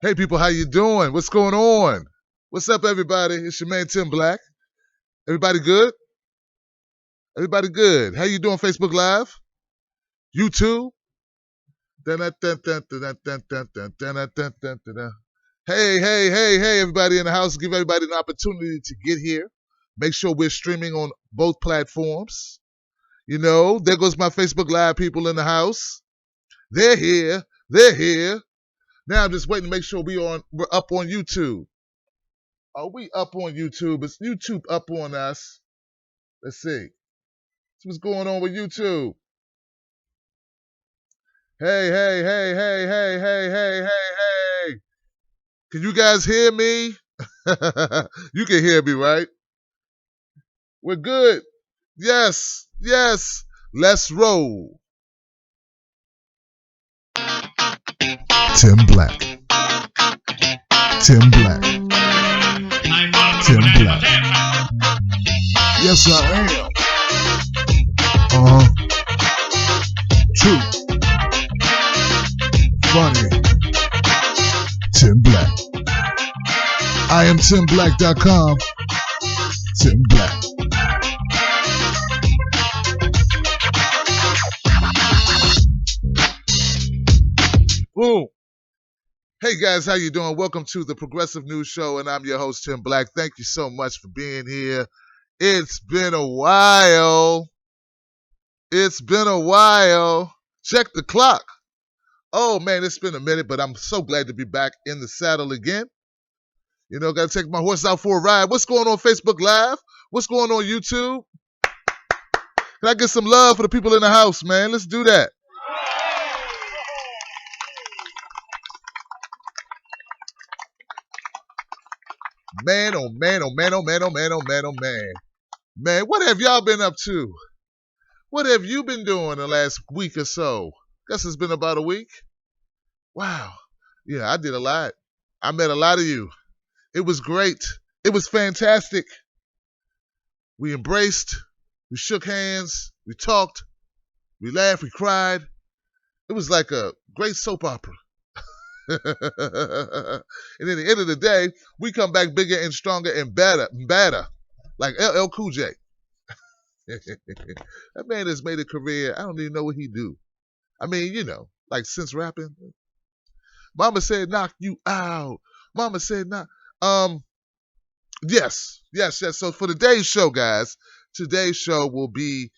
Hey people, how you doing? What's going on? What's up, everybody? It's your man Tim Black. Everybody good? Everybody good. How you doing? Facebook Live? YouTube? Hey, everybody in the house. Give everybody an opportunity to get here. Make sure we're streaming on both platforms. You know, there goes my Facebook Live people in the house. They're here. They're here. Now I'm just waiting to make sure we're up on YouTube. Are we up on YouTube? Is YouTube up on us? Let's see. What's going on with YouTube? Hey. Can you guys hear me? You can hear me, right? We're good. Yes. Let's roll. Tim Black. Yes, I am. True. Funny. Tim Black. I am TimBlack.com. Tim Black. Boom. Hey guys, how you doing? Welcome to the Progressive News Show, and I'm your host, Tim Black. Thank you so much for being here. It's been a while. Check the clock. Oh man, it's been a minute, but I'm so glad to be back in the saddle again. You know, gotta take my horse out for a ride. What's going on Facebook Live? What's going on YouTube? Can I get some love for the people in the house, man? Let's do that. Man, oh man. Man, what have y'all been up to? What have you been doing the last week or so? Guess it's been about a week. Wow. Yeah, I did a lot. I met a lot of you. It was great. It was fantastic. We embraced. We shook hands. We talked. We laughed. We cried. It was like a great soap opera. And at the end of the day, we come back bigger and stronger and better. Like LL Cool J. That man has made a career. I don't even know what he do. I mean, you know, like since rapping. Mama said knock you out. Mama said knock. Yes. So for today's show, guys, today's show will be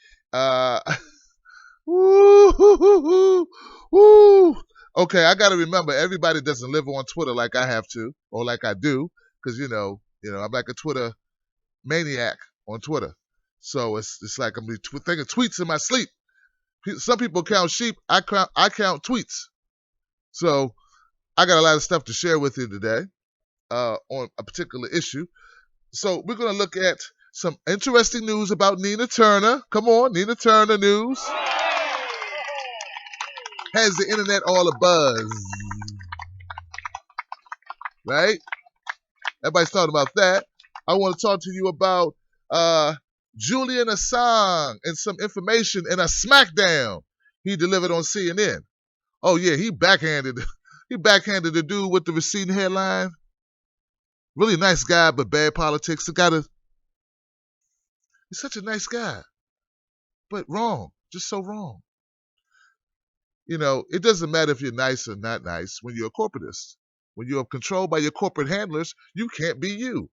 woo. Okay, I got to remember, everybody doesn't live on Twitter like I have to, or like I do, because, you know, I'm like a Twitter maniac on Twitter. So it's like I'm thinking tweets in my sleep. Some people count sheep. I count tweets. So I got a lot of stuff to share with you today on a particular issue. So we're going to look at some interesting news about Nina Turner. Come on, Nina Turner news. Has the internet all abuzz, right? Everybody's talking about that. I want to talk to you about Julian Assange and some information in a smackdown he delivered on CNN. Oh yeah, he backhanded the dude with the receding hairline. Really nice guy, but bad politics. He's such a nice guy, but wrong, just so wrong. You know, it doesn't matter if you're nice or not nice when you're a corporatist. When you're controlled by your corporate handlers, you can't be you.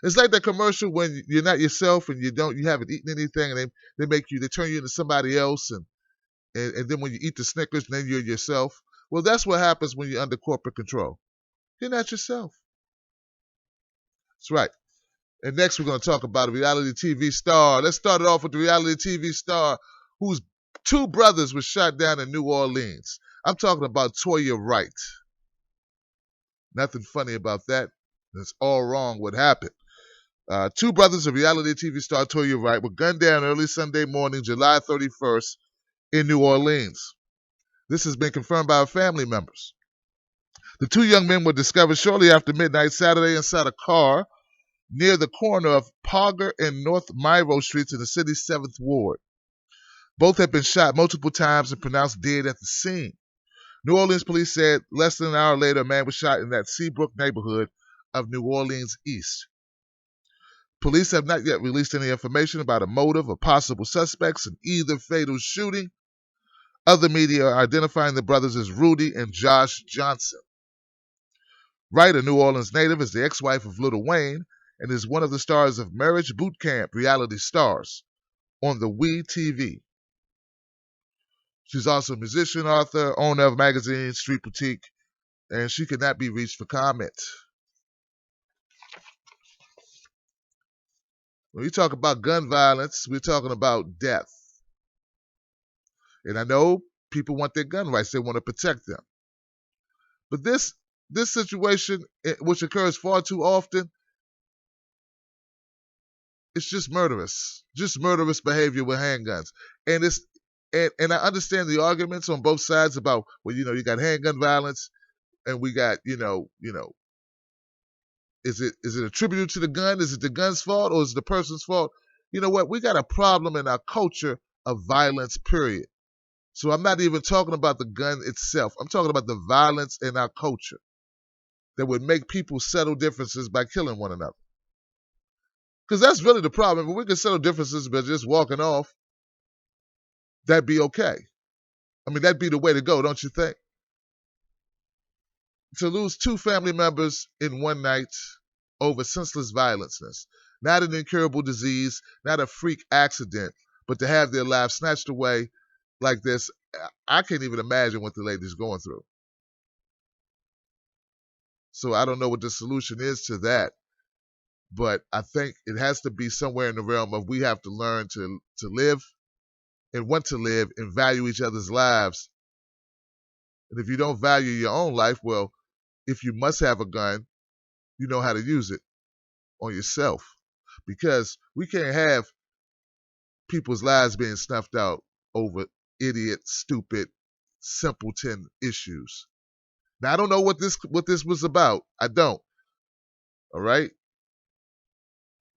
It's like that commercial when you're not yourself and you haven't eaten anything, and they turn you into somebody else, and then when you eat the Snickers, then you're yourself. Well, that's what happens when you're under corporate control. You're not yourself. That's right. And next we're going to talk about a reality TV star. Let's start it off with the reality TV star whose two brothers were shot down in New Orleans. I'm talking about Toya Wright. Nothing funny about that. It's all wrong what happened. Two brothers of reality TV star Toya Wright were gunned down early Sunday morning, July 31st, in New Orleans. This has been confirmed by our family members. The two young men were discovered shortly after midnight Saturday inside a car near the corner of Pogger and North Myro Streets in the city's 7th Ward. Both had been shot multiple times and pronounced dead at the scene. New Orleans police said less than an hour later, a man was shot in that Seabrook neighborhood of New Orleans East. Police have not yet released any information about a motive or possible suspects in either fatal shooting. Other media are identifying the brothers as Rudy and Josh Johnson. Wright, a New Orleans native, is the ex-wife of Lil Wayne and is one of the stars of Marriage Boot Camp Reality Stars on the WeTV. She's also a musician, author, owner of magazine Street Boutique, and she cannot be reached for comment. When we talk about gun violence, we're talking about death. And I know people want their gun rights. They want to protect them. But this situation, which occurs far too often, it's just murderous behavior with handguns. And I understand the arguments on both sides about, well, you got handgun violence, and we got, is it attributed to the gun? Is it the gun's fault, or is it the person's fault? You know what? We got a problem in our culture of violence, period. So I'm not even talking about the gun itself. I'm talking about the violence in our culture that would make people settle differences by killing one another. Because that's really the problem. If we can settle differences by just walking off, that'd be okay. I mean, that'd be the way to go, don't you think? To lose 2 family members in one night over senseless violenceness, not an incurable disease, not a freak accident, but to have their lives snatched away like this, I can't even imagine what the lady's going through. So I don't know what the solution is to that, but I think it has to be somewhere in the realm of we have to learn to live and want to live and value each other's lives. And if you don't value your own life, well, if you must have a gun, you know how to use it on yourself, because we can't have people's lives being snuffed out over idiot, stupid, simpleton issues. Now, I don't know what this was about. I don't. All right?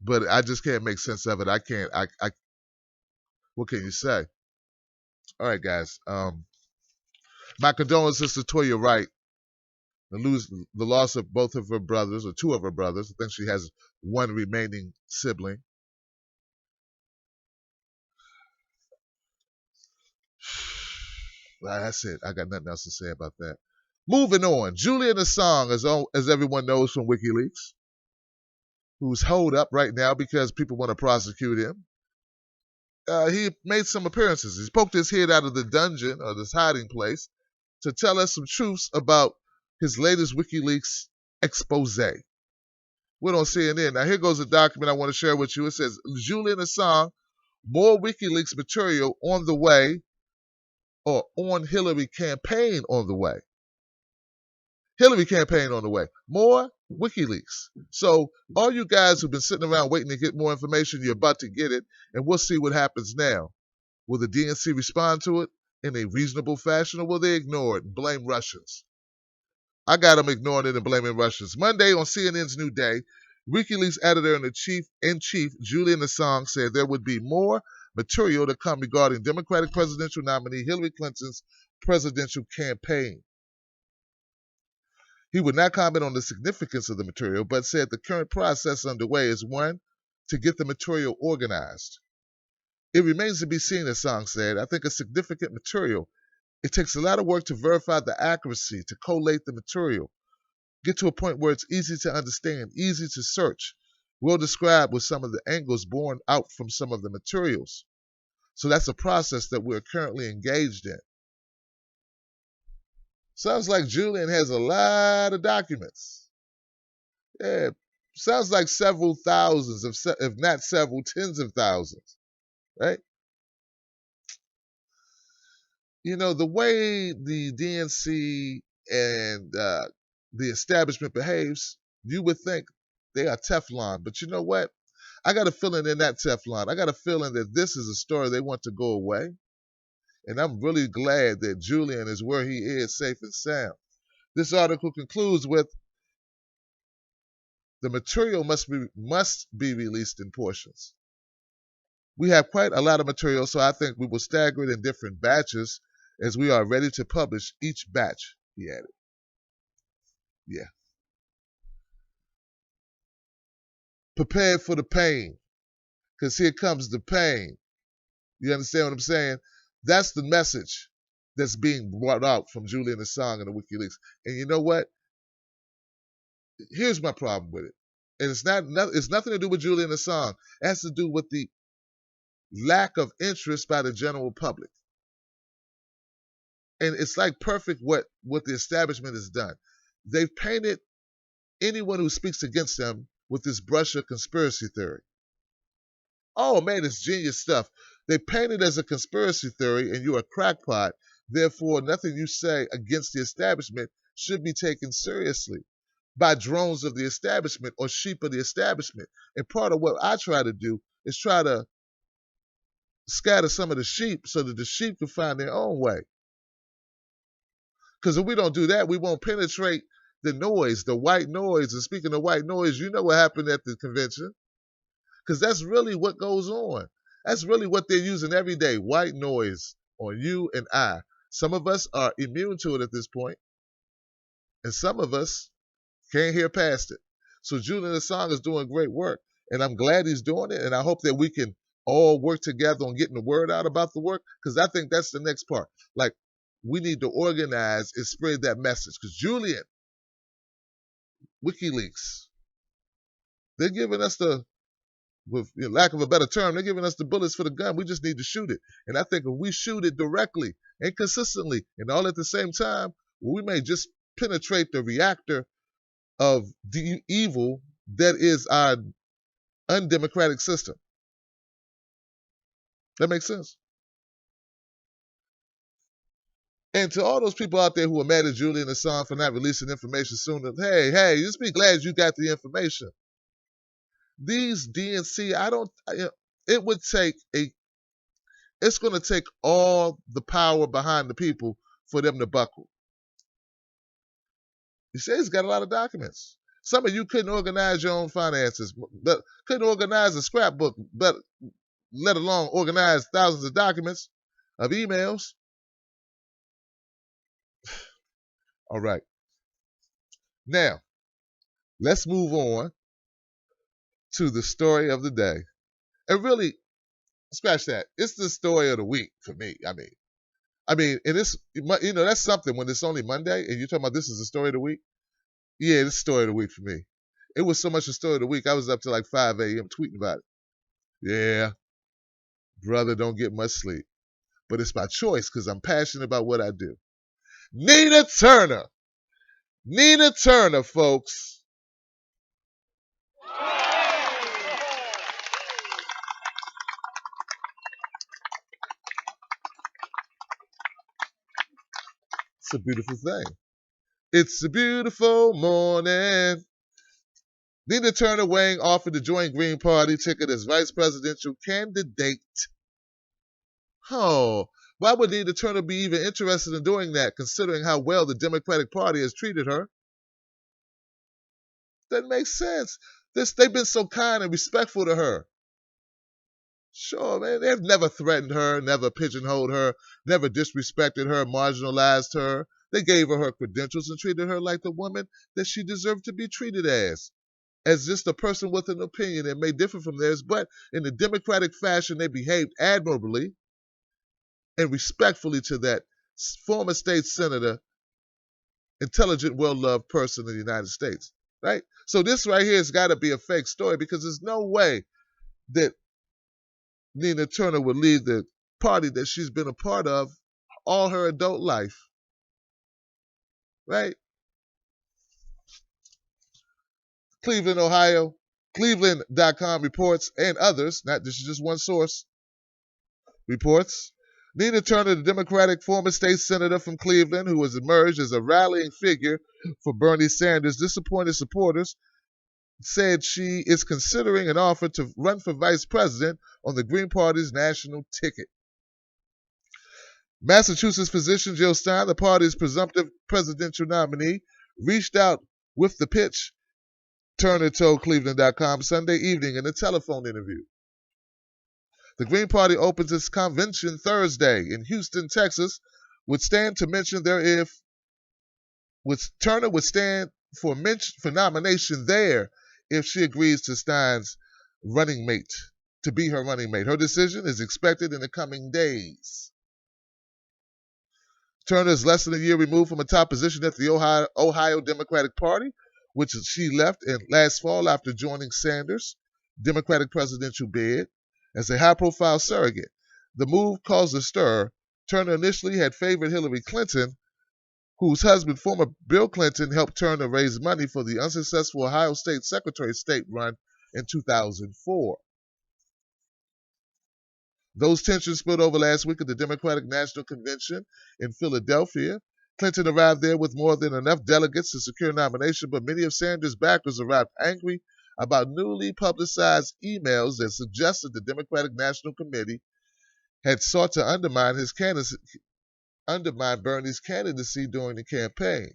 But I just can't make sense of it. I can't. What can you say? All right, guys. My condolences to Toya Wright. The loss of both of her brothers, or 2 of her brothers. I think she has 1 remaining sibling. That's it. I got nothing else to say about that. Moving on. Julian Assange, as everyone knows from WikiLeaks, who's holed up right now because people want to prosecute him. He made some appearances. He poked his head out of the dungeon, or this hiding place, to tell us some truths about his latest WikiLeaks expose. We're on CNN. Now, here goes a document I want to share with you. It says, Julian Assange, more WikiLeaks material on the way, or on Hillary campaign on the way. Hillary campaign on the way. More WikiLeaks. So all you guys who've been sitting around waiting to get more information, you're about to get it, and we'll see what happens now. Will the DNC respond to it in a reasonable fashion, or will they ignore it and blame Russians? I got them ignoring it and blaming Russians. Monday on CNN's New Day, WikiLeaks editor-in-chief Julian Assange said there would be more material to come regarding Democratic presidential nominee Hillary Clinton's presidential campaign. He would not comment on the significance of the material, but said the current process underway is one to get the material organized. It remains to be seen, Assange said. I think a significant material. It takes a lot of work to verify the accuracy, to collate the material, get to a point where it's easy to understand, easy to search, well described with some of the angles borne out from some of the materials. So that's a process that we're currently engaged in. Sounds like Julian has a lot of documents. Yeah, sounds like several thousands, if not several tens of thousands, right? You know, the way the DNC and the establishment behaves, you would think they are Teflon. But you know what? I got a feeling they're not Teflon. I got a feeling that this is a story they want to go away. And I'm really glad that Julian is where he is, safe and sound. This article concludes with, the material must be released in portions. We have quite a lot of material, so I think we will stagger it in different batches as we are ready to publish each batch, he added. Yeah. Prepared for the pain, because here comes the pain. You understand what I'm saying? That's the message that's being brought out from Julian Assange and the WikiLeaks. And you know what? Here's my problem with it. And it's nothing to do with Julian Assange. It has to do with the lack of interest by the general public. And it's like perfect what the establishment has done. They've painted anyone who speaks against them with this brush of conspiracy theory. Oh man, it's genius stuff. They paint it as a conspiracy theory and you're a crackpot. Therefore, nothing you say against the establishment should be taken seriously by drones of the establishment or sheep of the establishment. And part of what I try to do is try to scatter some of the sheep so that the sheep can find their own way. Because if we don't do that, we won't penetrate the noise, the white noise. And speaking of white noise, you know what happened at the convention. Because that's really what goes on. That's really what they're using every day, white noise on you and I. Some of us are immune to it at this point, and some of us can't hear past it. So Julian Assange is doing great work, and I'm glad he's doing it, and I hope that we can all work together on getting the word out about the work, because I think that's the next part. Like, we need to organize and spread that message, because Julian, WikiLeaks, they're giving us with lack of a better term, they're giving us the bullets for the gun. We just need to shoot it. And I think if we shoot it directly and consistently and all at the same time, we may just penetrate the reactor of the evil that is our undemocratic system. That makes sense? And to all those people out there who are mad at Julian Assange for not releasing information sooner, hey, just be glad you got the information. These DNC, it's going to take all the power behind the people for them to buckle. You say he's got a lot of documents. Some of you couldn't organize your own finances, but couldn't organize a scrapbook, but let alone organize thousands of documents of emails. All right. Now, let's move on to the story of the day. And really, scratch that. It's the story of the week for me. I mean, and it's, that's something when it's only Monday and you're talking about this is the story of the week. Yeah, this is the story of the week for me. It was so much the story of the week. I was up to like 5 a.m. tweeting about it. Yeah, brother, don't get much sleep. But it's my choice because I'm passionate about what I do. Nina Turner, folks. It's a beautiful thing. It's a beautiful morning. Nina Turner weighing offered to join Green Party ticket as vice presidential candidate. Oh, why would Nina Turner be even interested in doing that, considering how well the Democratic Party has treated her? That makes sense. They've been so kind and respectful to her. Sure, man, they've never threatened her, never pigeonholed her, never disrespected her, marginalized her. They gave her credentials and treated her like the woman that she deserved to be treated as just a person with an opinion that may differ from theirs, but in the democratic fashion, they behaved admirably and respectfully to that former state senator, intelligent, well-loved person in the United States, right? So this right here has got to be a fake story because there's no way that Nina Turner would leave the party that she's been a part of all her adult life, right? Cleveland, Ohio, Cleveland.com reports, and others, this is just one source, reports. Nina Turner, the Democratic former state senator from Cleveland, who has emerged as a rallying figure for Bernie Sanders' disappointed supporters, said she is considering an offer to run for vice president on the Green Party's national ticket. Massachusetts physician Jill Stein, the party's presumptive presidential nominee, reached out with the pitch, Turner told Cleveland.com Sunday evening in a telephone interview. The Green Party opens its convention Thursday in Houston, Texas, would stand to mention there if Turner would stand for nomination there if she agrees to Stein's running mate to be her running mate. Her decision is expected in the coming days. Turner is less than a year removed from a top position at the Ohio Democratic Party, which she left in last fall after joining Sanders' Democratic presidential bid as a high-profile surrogate. The move caused a stir. Turner initially had favored Hillary Clinton, whose husband, former Bill Clinton, helped Turner raise money for the unsuccessful Ohio State Secretary of State run in 2004. Those tensions spilled over last week at the Democratic National Convention in Philadelphia. Clinton arrived there with more than enough delegates to secure a nomination, but many of Sanders' backers arrived angry about newly publicized emails that suggested the Democratic National Committee had sought to undermine Bernie's candidacy during the campaign.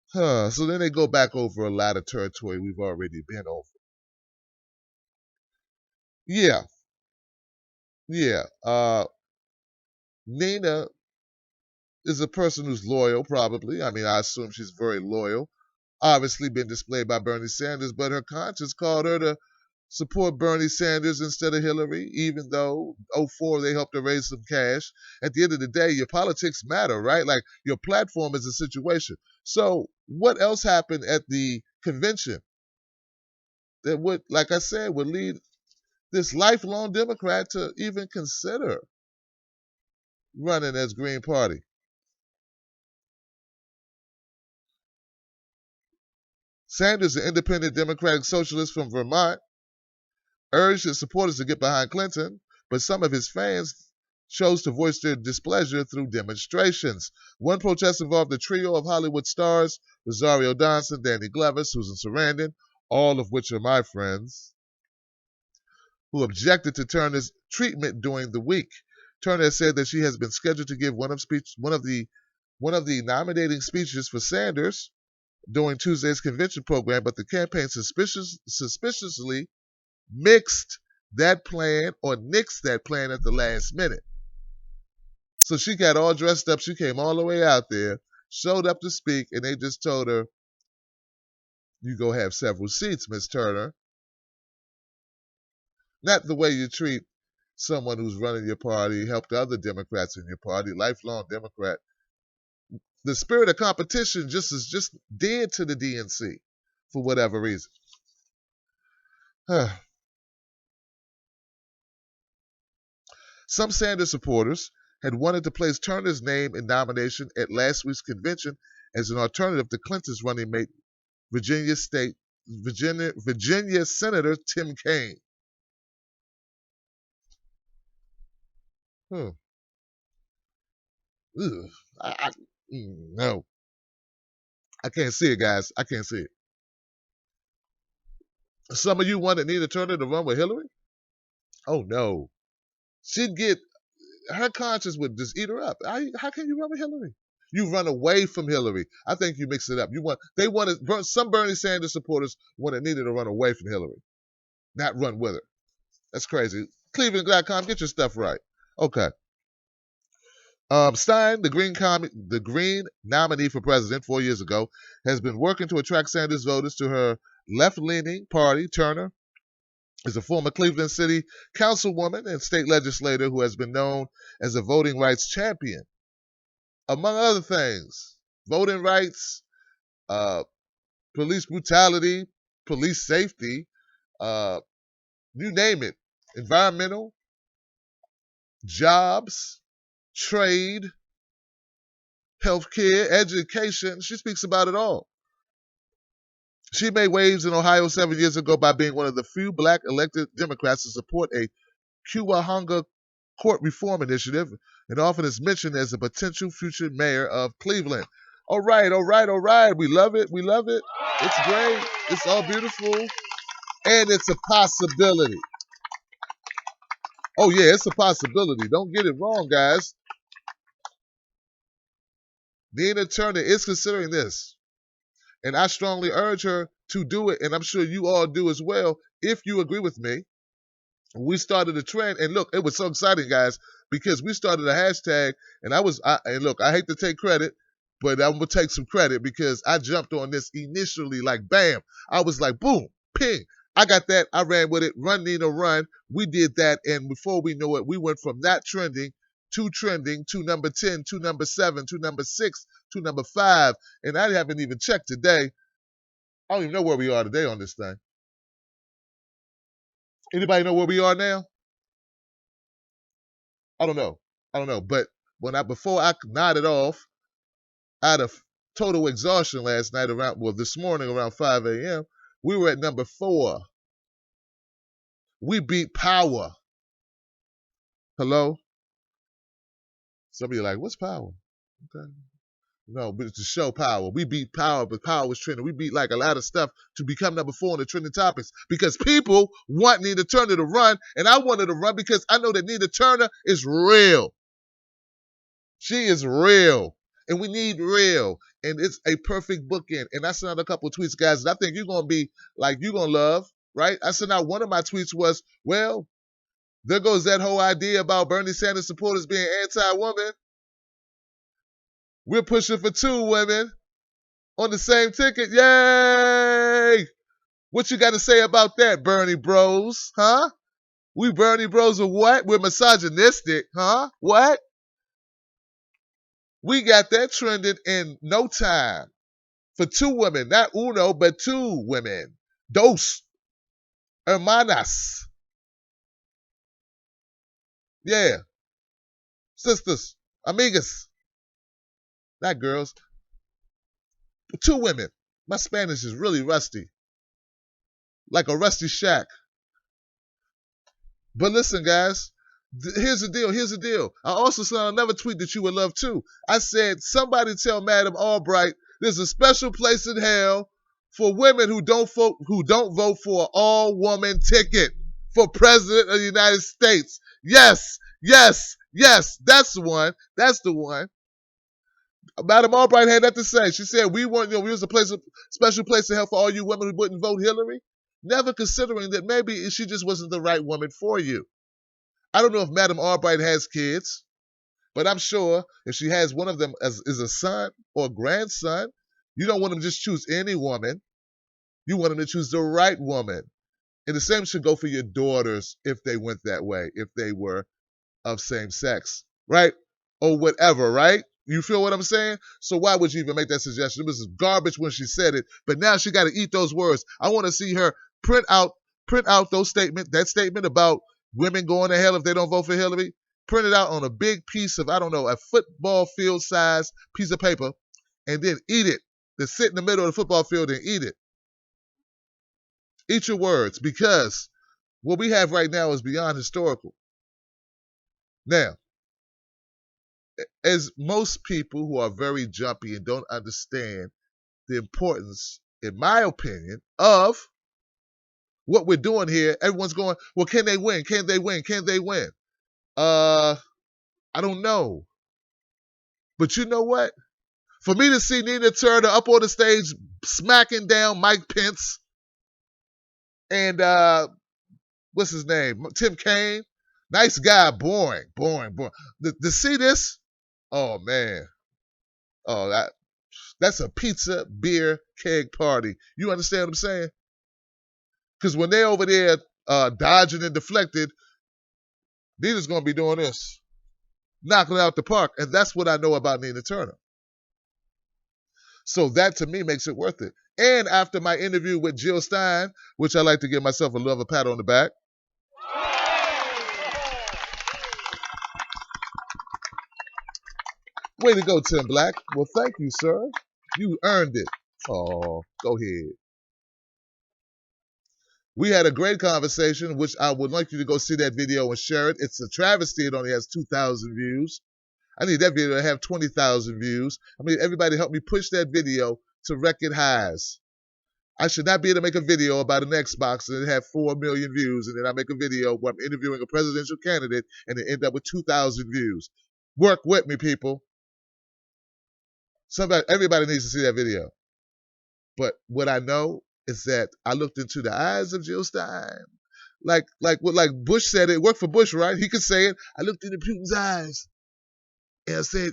So then they go back over a lot of territory we've already been over. Yeah. Nina is a person who's loyal, probably. I mean, I assume she's very loyal. Obviously been displayed by Bernie Sanders, but her conscience called her to support Bernie Sanders instead of Hillary, even though 04 they helped her raise some cash. At the end of the day, your politics matter, right? Like your platform is a situation. So what else happened at the convention that would, like I said, would lead this lifelong Democrat to even consider running as Green Party? Sanders, an independent Democratic socialist from Vermont, urged his supporters to get behind Clinton, but some of his fans chose to voice their displeasure through demonstrations. One protest involved a trio of Hollywood stars, Rosario Dawson, Danny Glover, Susan Sarandon, all of which are my friends, who objected to Turner's treatment during the week. Turner said that she has been scheduled to give one of the nominating speeches for Sanders during Tuesday's convention program, but the campaign suspiciously nixed that plan at the last minute. So she got all dressed up. She came all the way out there, showed up to speak, and they just told her, you go have several seats, Miss Turner. Not the way you treat someone who's running your party, help the other Democrats in your party, lifelong Democrat. The spirit of competition is just dead to the DNC for whatever reason. Some Sanders supporters had wanted to place Turner's name in nomination at last week's convention as an alternative to Clinton's running mate, Virginia Senator Tim Kaine. No. I can't see it, guys. I can't see it. Some of you wanted Nina Turner to run with Hillary? Oh, no. Her conscience would just eat her up. How can you run with Hillary? You run away from Hillary. I think you mix it up. Some Bernie Sanders supporters wanted Nina to run away from Hillary, not run with her. That's crazy. Cleveland.com, get your stuff right. Okay. Stein, the Green nominee for president 4 years ago, has been working to attract Sanders voters to her left-leaning party. Turner is a former Cleveland City councilwoman and state legislator who has been known as a voting rights champion. Among other things, voting rights, police brutality, police safety, you name it, environmental, jobs, trade, healthcare, education. She speaks about it all. She made waves in Ohio 7 years ago by being one of the few black elected Democrats to support a Cuyahoga court reform initiative and often is mentioned as a potential future mayor of Cleveland. All right. We love it. It's great. It's all beautiful. And it's a possibility. Oh, yeah, it's a possibility. Don't get it wrong, guys. Nina Turner is considering this. And I strongly urge her to do it, and I'm sure you all do as well, if you agree with me. We started a trend, and look, it was so exciting, guys, because we started a hashtag, and and look, I hate to take credit, but I'm gonna take some credit because I jumped on this initially, like bam, I was like boom, ping, I got that, I ran with it, run Nina run, we did that, and before we know it, we went from not trending to number 10, to number 7, to number 6, to number 5, and I haven't even checked today. I don't even know where we are today on this thing. Anybody know where we are now? I don't know. I don't know. But before I nodded off out of total exhaustion last night this morning around 5 a.m., we were at number 4. We beat power. Hello? Some of you are like, what's power? Okay. No, but it's to show power. We beat power, but power was trending. We beat like a lot of stuff to become number 4 in the trending topics because people want Nina Turner to run, and I wanted to run because I know that Nina Turner is real. She is real. And we need real. And it's a perfect bookend. And I sent out a couple of tweets, guys, that I think you're going to be like, you're going to love, right? I sent out one of my tweets was, well, there goes that whole idea about Bernie Sanders supporters being anti-woman. We're pushing for 2 women on the same ticket. Yay! What you got to say about that, Bernie bros? Huh? We Bernie bros are what? We're misogynistic, huh? What? We got that trending in no time. For 2 women, not uno, but 2 women. Dos hermanas. Yeah. Sisters. Amigas. Not girls. 2 women. My Spanish is really rusty. Like a rusty shack. But listen, guys. Here's the deal. I also saw another tweet that you would love too. I said, somebody tell Madam Albright there's a special place in hell for women who don't vote for an all-woman ticket for president of the United States. Yes. That's the one. Madam Albright had that to say. She said we was a special place in hell for all you women who wouldn't vote Hillary. Never considering that maybe she just wasn't the right woman for you. I don't know if Madam Albright has kids, but I'm sure if she has one of them as a son or grandson, you don't want them to just choose any woman. You want them to choose the right woman. And the same should go for your daughters if they went that way, if they were of same sex, right? Or whatever, right? You feel what I'm saying? So why would you even make that suggestion? It was garbage when she said it, but now she got to eat those words. I want to see her print out that statement about women going to hell if they don't vote for Hillary. Print it out on a big piece of, I don't know, a football field size piece of paper, and then eat it. Then sit in the middle of the football field and eat it. Eat your words, because what we have right now is beyond historical. Now, as most people who are very jumpy and don't understand the importance, in my opinion, of what we're doing here, everyone's going, well, can they win? Can they win? Can they win? I don't know. But you know what? For me to see Nina Turner up on the stage smacking down Mike Pence and what's his name? Tim Kaine. Nice guy, boring. To see this, oh man. Oh, that's a pizza, beer, keg party. You understand what I'm saying? Because when they over there dodging and deflected, Nina's going to be doing this. Knocking it out the park. And that's what I know about Nina Turner. So that to me makes it worth it. And after my interview with Jill Stein, which I like to give myself a pat on the back. Way to go, Tim Black. Well, thank you, sir. You earned it. Oh, go ahead. We had a great conversation, which I would like you to go see that video and share it. It's a travesty. It only has 2,000 views. I need that video to have 20,000 views. I mean, everybody help me push that video to record highs. I should not be able to make a video about an Xbox and it have 4 million views, and then I make a video where I'm interviewing a presidential candidate and it end up with 2,000 views. Work with me, people. Everybody needs to see that video. But what I know is that I looked into the eyes of Jill Stein, Like Bush said, it worked for Bush, right? He could say it. I looked into Putin's eyes and I said,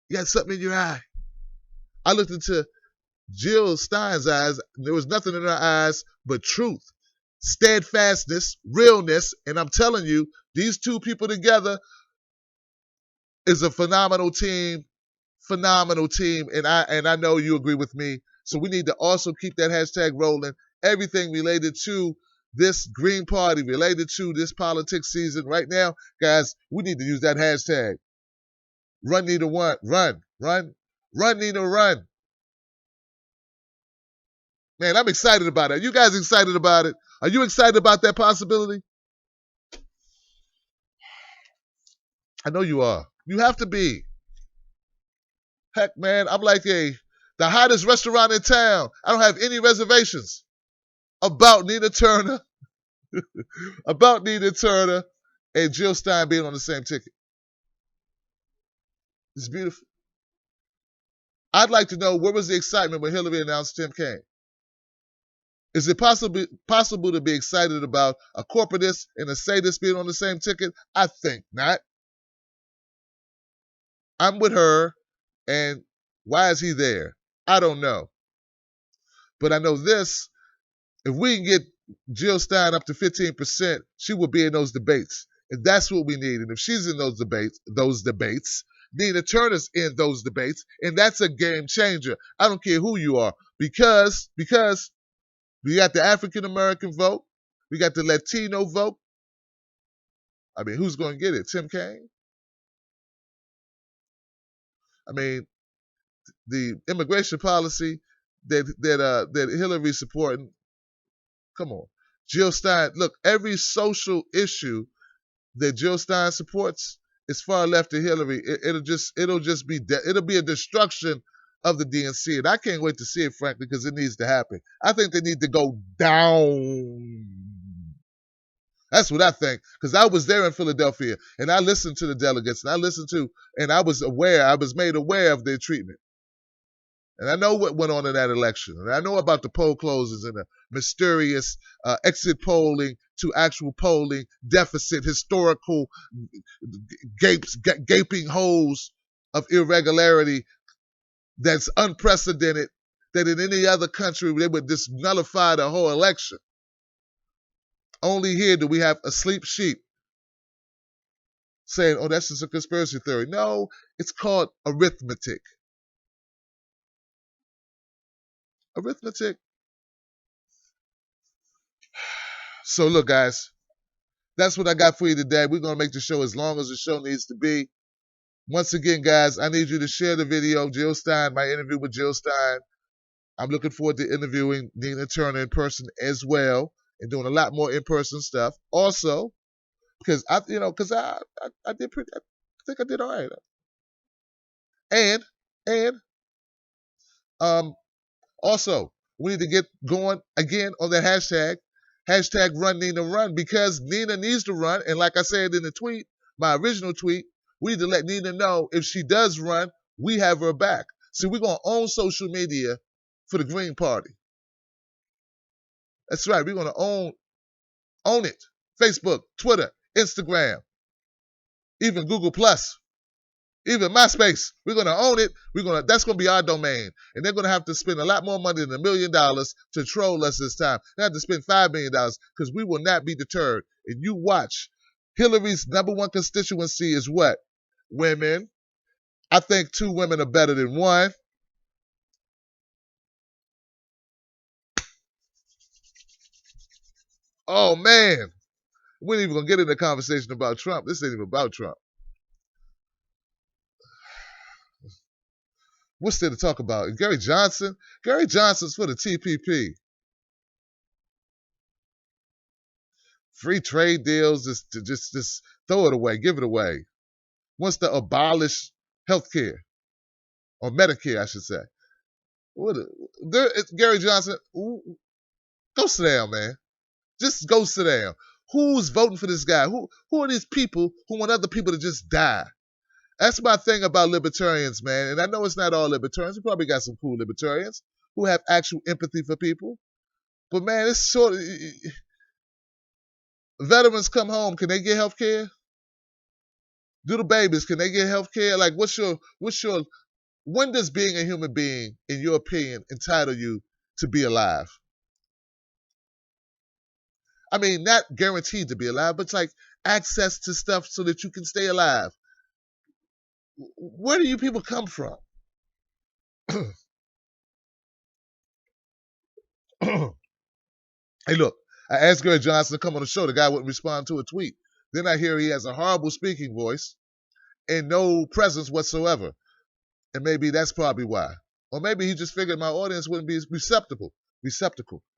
"You got something in your eye." I looked into Jill Stein's eyes. There was nothing in her eyes but truth, steadfastness, realness, and I'm telling you, these two people together is a phenomenal team. Phenomenal team, and I know you agree with me. So we need to also keep that hashtag rolling. Everything related to this Green Party, related to this politics season right now, guys, we need to use that hashtag. Run, Nina, run, Nina, run. Man, I'm excited about it. Are you guys excited about it? Are you excited about that possibility? I know you are. You have to be. Heck, man, I'm like the hottest restaurant in town. I don't have any reservations about Nina Turner and Jill Stein being on the same ticket. It's beautiful. I'd like to know, what was the excitement when Hillary announced Tim Kaine? Is it possible to be excited about a corporatist and a sadist being on the same ticket? I think not. I'm with her, and why is he there? I don't know. But I know this, if we can get Jill Stein up to 15%, she will be in those debates. And that's what we need. And if she's in those debates, Nina Turner's in those debates, and that's a game changer. I don't care who you are, because we got the African American vote, we got the Latino vote. I mean, who's going to get it? Tim Kaine? I mean, the immigration policy that Hillary's supporting. Come on, Jill Stein. Look, every social issue that Jill Stein supports is far left to Hillary. It'll be a destruction of the DNC, and I can't wait to see it, frankly, because it needs to happen. I think they need to go down. That's what I think, because I was there in Philadelphia, and I listened to the delegates, and I was made aware of their treatment. And I know what went on in that election. And I know about the poll closures and the mysterious exit polling to actual polling deficit, historical gaping holes of irregularity that's unprecedented, that in any other country they would just nullify the whole election. Only here do we have a sleep sheep saying, oh, that's just a conspiracy theory. No, it's called arithmetic. Arithmetic. So look, guys, that's what I got for you today. We're going to make the show as long as the show needs to be. Once again, guys, I need you to share the video of Jill Stein, my interview with Jill Stein. I'm looking forward to interviewing Nina Turner in person as well, and doing a lot more in-person stuff. Also, because I think I did all right. And also, we need to get going again on that hashtag run Nina run, because Nina needs to run. And like I said in the tweet, my original tweet, we need to let Nina know if she does run, we have her back. So we're going to own social media for the Green Party. That's right. We're going to own it. Facebook, Twitter, Instagram, even Google Plus, even MySpace. We're going to own it. That's going to be our domain. And they're going to have to spend a lot more money than $1 million to troll us this time. They have to spend $5 million, because we will not be deterred. And you watch. Hillary's number one constituency is what? Women. I think 2 women are better than 1. Oh, man. We ain't even going to get into a conversation about Trump. This ain't even about Trump. What's there to talk about? Gary Johnson? Gary Johnson's for the TPP. Free trade deals, just throw it away, give it away. Wants to abolish health care, or Medicare, I should say. Gary Johnson, go sit down, man. Just go sit down. Who's voting for this guy? Who are these people who want other people to just die? That's my thing about libertarians, man. And I know it's not all libertarians. We probably got some cool libertarians who have actual empathy for people. But man, it's sort of, Veterans come home, can they get health care? Do the babies, can they get health care? Like, when does being a human being, in your opinion, entitle you to be alive? I mean, not guaranteed to be alive, but it's like access to stuff so that you can stay alive. Where do you people come from? Hey, look, I asked Gary Johnson to come on the show. The guy wouldn't respond to a tweet. Then I hear he has a horrible speaking voice and no presence whatsoever. And maybe that's probably why. Or maybe he just figured my audience wouldn't be receptacle.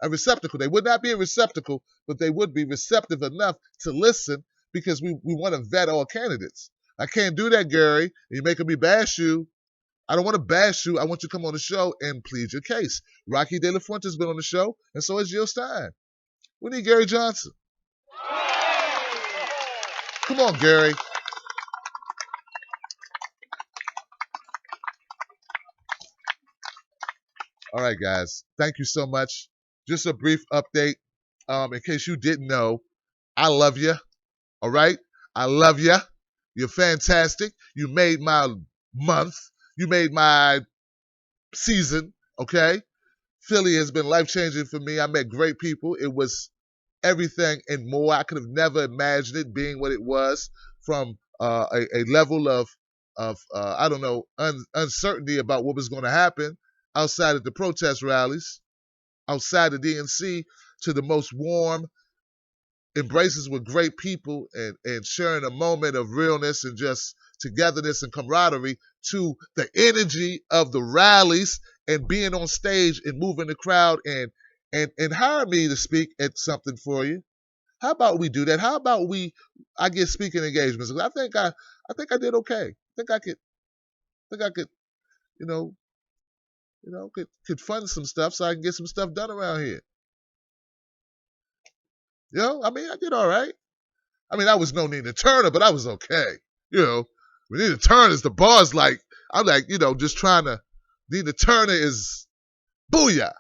A receptacle. They would not be a receptacle, but they would be receptive enough to listen because we want to vet all candidates. I can't do that, Gary. You're making me bash you. I don't want to bash you. I want you to come on the show and plead your case. Rocky De La Fuente's been on the show, and so is Jill Stein. We need Gary Johnson. Come on, Gary. All right, guys. Thank you so much. Just a brief update. In case you didn't know, I love you. All right? I love you. You're fantastic. You made my month. You made my season. Okay? Philly has been life-changing for me. I met great people. It was everything and more. I could have never imagined it being what it was, from a level of I don't know, uncertainty about what was going to happen outside of the protest rallies, outside the DNC, to the most warm embraces with great people and sharing a moment of realness and just togetherness and camaraderie, to the energy of the rallies and being on stage and moving the crowd and hire me to speak at something for you. How about we do that? How about I get speaking engagements? I think I did okay. I think I could, you know, could fund some stuff so I can get some stuff done around here. I mean, I did all right. I mean, I was no Nina Turner, but I was okay. Nina Turner's the bar's like, I'm like, just trying to, Nina Turner is booyah.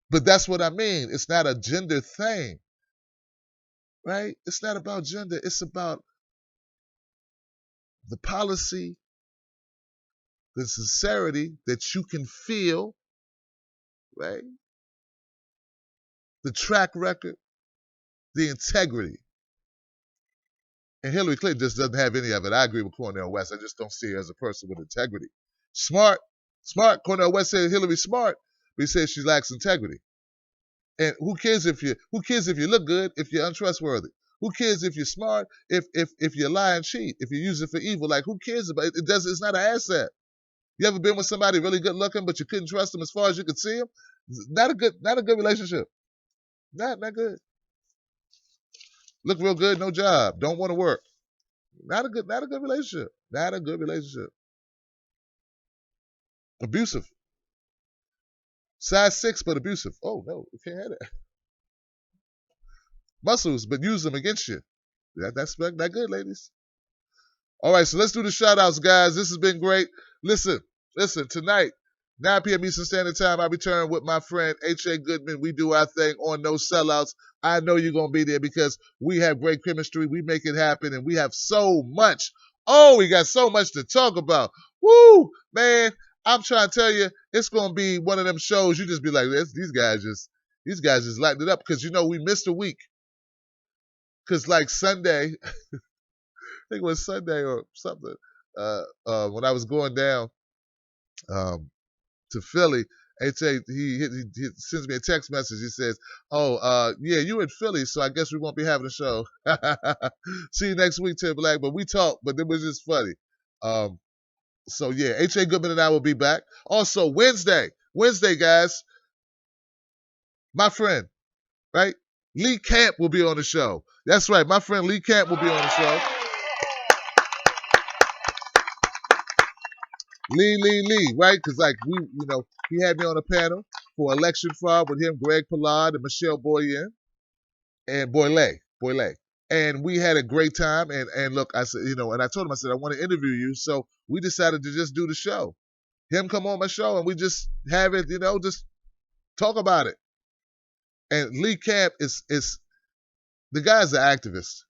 But that's what I mean. It's not a gender thing, right? It's not about gender. It's about the policy, the sincerity that you can feel, right? The track record, the integrity. And Hillary Clinton just doesn't have any of it. I agree with Cornel West. I just don't see her as a person with integrity. Smart. Cornel West said Hillary's smart, but he says she lacks integrity. And who cares if you look good if you're untrustworthy? Who cares if you're smart if you lie and cheat, if you use it for evil? Like, who cares about it? It's not an asset. You ever been with somebody really good looking, but you couldn't trust them as far as you could see them? Not a good relationship. Not good. Look real good, no job. Don't want to work. Not a good relationship. Not a good relationship. Abusive. Size 6, but abusive. Oh no, you can't have that. Muscles, but use them against you. That's not good, ladies. All right, so let's do the shout outs, guys. This has been great. Listen, tonight, 9 p.m. Eastern Standard Time, I return with my friend H.A. Goodman. We do our thing on No Sellouts. I know you're going to be there because we have great chemistry. We make it happen, and we have so much. Oh, we got so much to talk about. Woo, man. I'm trying to tell you, it's going to be one of them shows you just be like, these guys just lighten it up, because, we missed a week. Because, like, Sunday, I think it was Sunday or something, when I was going down to Philly, he sends me a text message. He says, yeah, you in Philly, so I guess we won't be having a show. See you next week, Tim Black. But we talked, but it was just funny. So, yeah, H.A. Goodman and I will be back. Also, Wednesday, guys, my friend, right, Lee Camp will be on the show. That's right, my friend Lee Camp will be on the show. Lee, right? Because, like, he had me on a panel for election fraud with him, Greg Pollard, and Michelle Boyan, and Boyle. And we had a great time. And look, I said, and I told him, I said, I want to interview you. So we decided to just do the show. Him come on my show, and we just have it, just talk about it. And Lee Camp is The guy's an activist.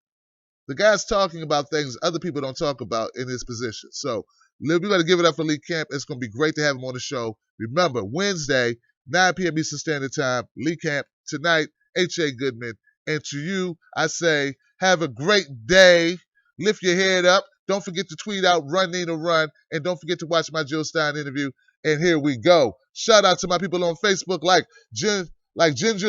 The guy's talking about things other people don't talk about in his position. So we got to give it up for Lee Camp. It's going to be great to have him on the show. Remember, Wednesday, 9 p.m. Eastern Standard Time, Lee Camp. Tonight, H.A. Goodman. And to you, I say, have a great day. Lift your head up. Don't forget to tweet out, Run Nina Run. And don't forget to watch my Jill Stein interview. And here we go. Shout out to my people on Facebook like Ginger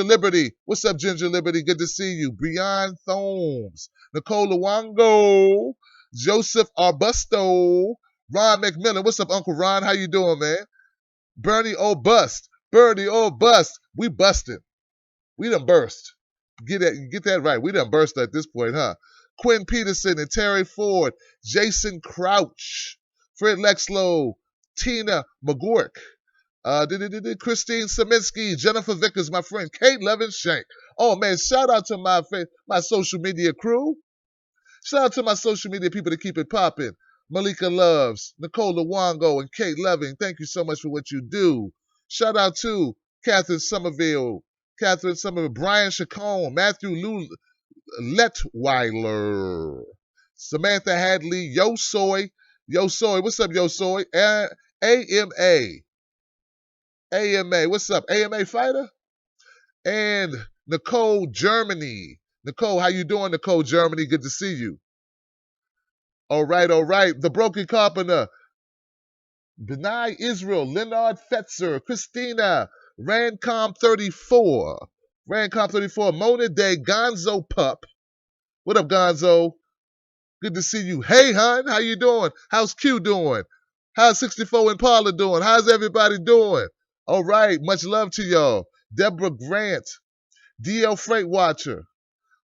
Liberty. What's up, Ginger Liberty? Good to see you. Breon Thomes. Nicole Luongo, Joseph Arbusto, Ron McMillan. What's up, Uncle Ron? How you doing, man? Bernie Bust. We busted. We done burst. Get that right. We done burst at this point, huh? Quinn Peterson and Terry Ford, Jason Crouch, Fred Lexlow, Tina McGork, Christine Saminsky, Jennifer Vickers, my friend, Kate Levin-Shank. Oh, man, shout out to my social media crew. Shout out to my social media people to keep it popping. Malika Loves, Nicole Luongo, and Kate Loving. Thank you so much for what you do. Shout out to Catherine Somerville, Brian Chacon, Matthew Letweiler, Samantha Hadley, Yo Soy. What's up, Yo Soy? AMA, what's up? AMA Fighter? And Nicole Germany. Nicole, how you doing, Nicole Germany? Good to see you. All right. The Broken Carpenter. Benai Israel. Leonard Fetzer. Christina. Rancom34. Mona Day. Gonzo Pup. What up, Gonzo? Good to see you. Hey, hon. How you doing? How's Q doing? How's 64 Impala doing? How's everybody doing? All right. Much love to y'all. Deborah Grant. DL Freight Watcher.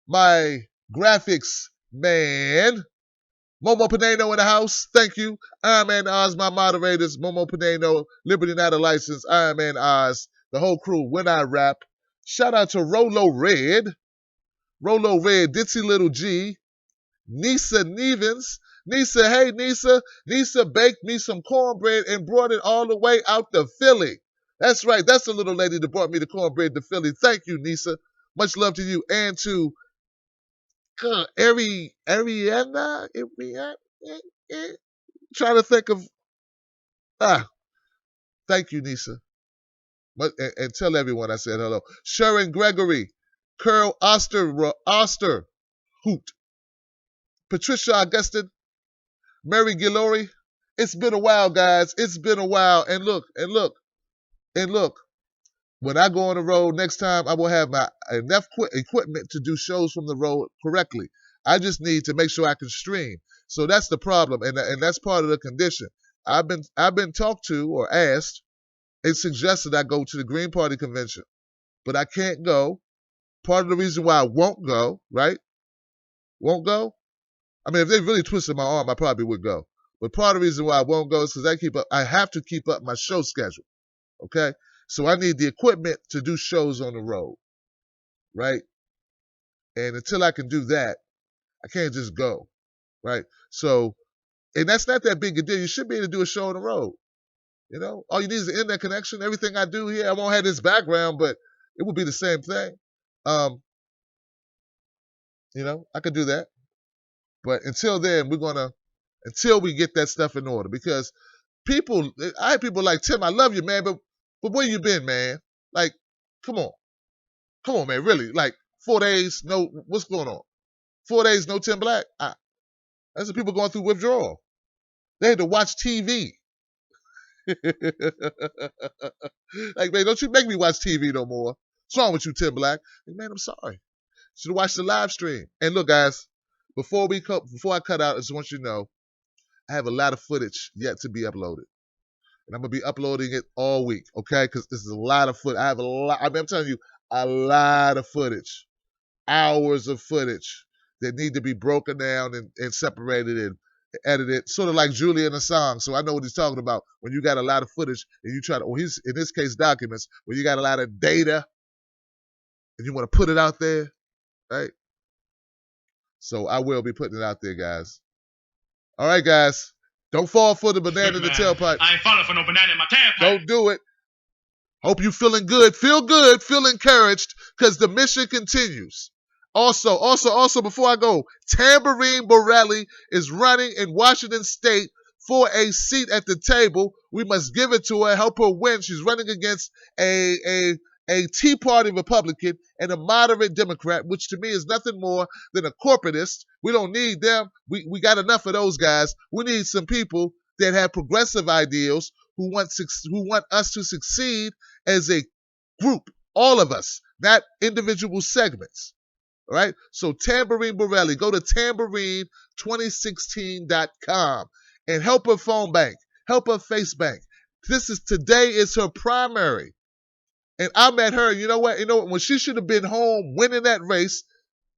My graphics man. Momo Pineno in the house. Thank you. Iron Man Oz, my moderators. Momo Pineno, Liberty Not a License, Iron Man Oz, the whole crew, When I Rap. Shout out to Rolo Red, Ditsy Little G, Nisa Nevens. Nisa, hey Nisa. Nisa baked me some cornbread and brought it all the way out to Philly. That's right. That's the little lady that brought me the cornbread to Philly. Thank you, Nisa. Much love to you and to Ariana. Trying to think of. Thank you, Nisa. And tell everyone I said hello. Sharon Gregory, Curl Oster, Hoot, Patricia Augustin, Mary Gillory. It's been a while, guys. It's been a while. And look. When I go on the road next time, I will have enough equipment to do shows from the road correctly. I just need to make sure I can stream. So that's the problem, and that's part of the condition. I've been talked to or asked and suggested I go to the Green Party convention, but I can't go. Part of the reason why I won't go, right? Won't go. I mean, if they really twisted my arm, I probably would go. But part of the reason why I won't go is because I have to keep up my show schedule. Okay. So I need the equipment to do shows on the road, right? And until I can do that, I can't just go, right? So, and that's not that big a deal. You should be able to do a show on the road. You know, all you need is an internet connection. Everything I do here, I won't have this background, but it would be the same thing. You know, I could do that. But until then, until we get that stuff in order, because I have people like, Tim, I love you, man, but where you been, man? Like, come on, man, really? Like 4 days, what's going on? 4 days, no Tim Black? That's the people going through withdrawal. They had to watch TV. Like, man, don't you make me watch TV no more. What's wrong with you, Tim Black? Like, man, I'm sorry. Should have watched the live stream. And look, guys, before I cut out, I just want you to know, I have a lot of footage yet to be uploaded. And I'm going to be uploading it all week, okay? Because this is a lot of footage. I'm telling you, a lot of footage. Hours of footage that need to be broken down and separated and edited, sort of like Julian Assange. So I know what he's talking about when you got a lot of footage and you try to, in this case, documents, when you got a lot of data and you want to put it out there, right? So I will be putting it out there, guys. All right, guys. Don't fall for the banana in the tailpipe. I ain't falling for no banana in my tailpipe. Don't do it. Hope you feeling good. Feel good. Feel encouraged because the mission continues. Also, before I go, Tamborine Borelli is running in Washington State for a seat at the table. We must give it to her, help her win. She's running against a Tea Party Republican and a moderate Democrat, which to me is nothing more than a corporatist. We don't need them. We got enough of those guys. We need some people that have progressive ideals who want us to succeed as a group, all of us, not individual segments. All right? So Tamborine Borelli, go to tamborine2016.com and help her phone bank, help her face bank. Today is her primary. And I met her, you know what? When she should have been home winning that race,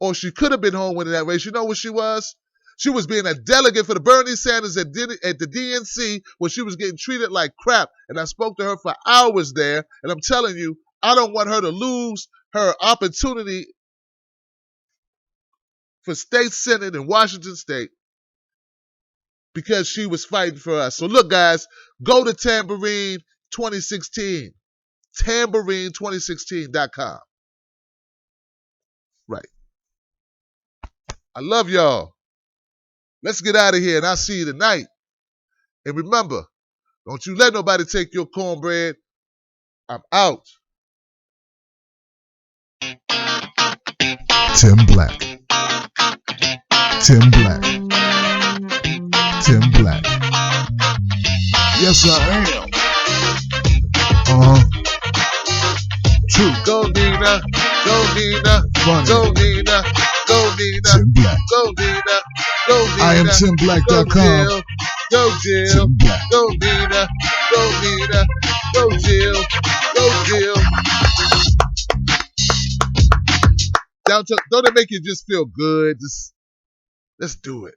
or she could have been home winning that race, you know what she was? She was being a delegate for the Bernie Sanders at the DNC, where she was getting treated like crap. And I spoke to her for hours there, and I'm telling you, I don't want her to lose her opportunity for state senate in Washington State because she was fighting for us. So look, guys, go to Tamborine 2016, tamborine2016.com. Right. I love y'all. Let's get out of here, and I'll see you tonight. And remember, don't you let nobody take your cornbread. I'm out. Tim Black. Tim Black. Tim Black. Yes, I am. True. Go Nina. Go Nina. Funny. Go Nina. Go Nina. Tim Black. Go Nina. Go Nina. I am TimBlack.com. Go Jill. Tim Black. Go Nina. Go Nina. Go Jill. Go Jill. Don't it make you just feel good? Let's do it.